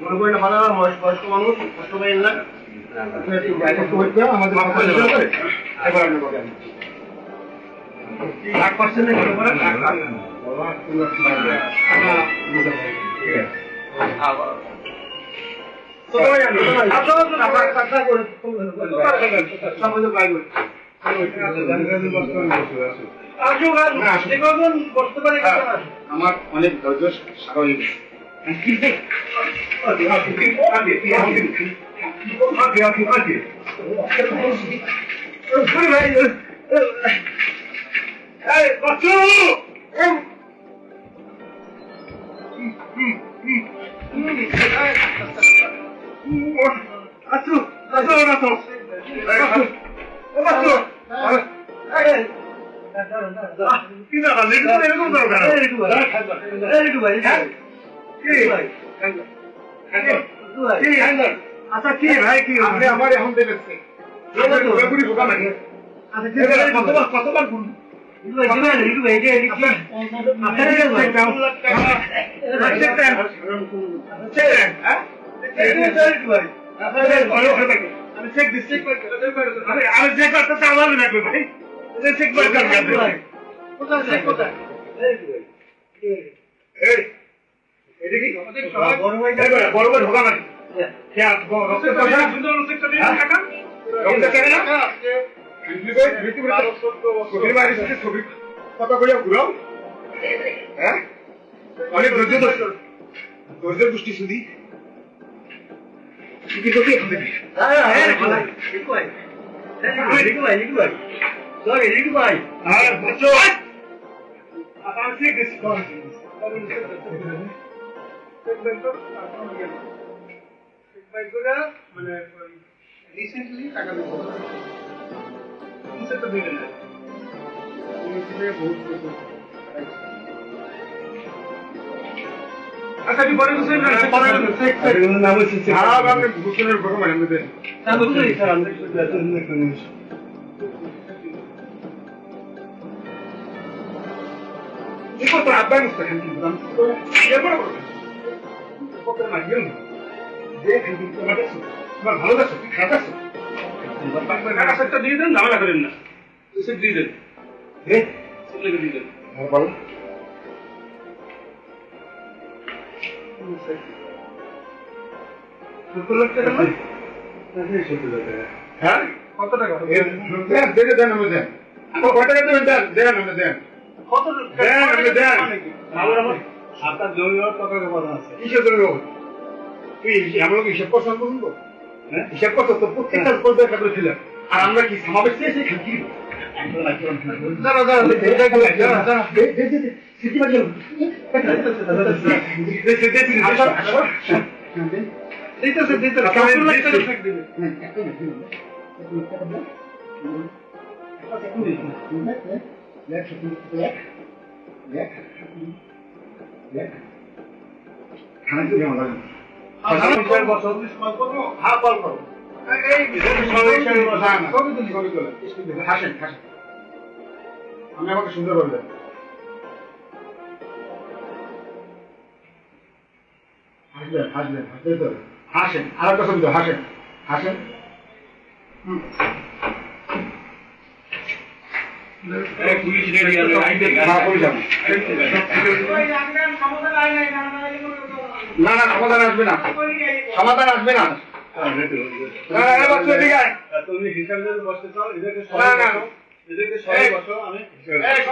মনে করি না ভালো বয়স্ক মানুষ কষ্ট পাইলেন না আমার অনেক ধৈর্য সারা হয়ে গেছে আচ্ছা কি ভাই কি আপনি আমার এখন দেখেছে কতবার বলুন বড় বড় ঢোকা নাকি কথা কইয়া ঘুরাও হ্যাঁ অনেক ধৈর্য গোষ্ঠী শুধু মানে রিসেন্টলি টাকা দিতে আচ্ছা কি বড় কিছু নাম হচ্ছে আপনি বুঝছেন প্রথম আমাদের না বুঝলি স্যার আমরা কি কত আব্বা মুস্তাকিম কি দাম কি বড় কত মাইল দেখ কি তোমার ভালো আছে কি খারাপ আছে টাকা সেটা দিয়ে দেন ঝামেলা করেন না সেটা দিয়ে দেন সেটা দিয়ে দেন আর বলো হ্যাঁ কত টাকা দেখে দেন আমি দেন কত টাকা দেবেন দেন আমি দেন কত দেন আমি দেন আপনার জমি টাকা কথা আছে কিসের জমি তুই আমরা হিসাব করছো বলবো হ্যাঁ হিসাব করছো তো প্রত্যেকটা করবে একটা করেছিলাম আর আমরা কি সমাবেশ চেয়েছি কি দাঁড়া আমি আমাকে সুন্দর বলবেন হাসবেন হাসেন আর একটা ছবি তো হাসেন না সমাধান আসবে না তুমি হিসাবে বসতে চাও এদেরকে সবাই বসো আমি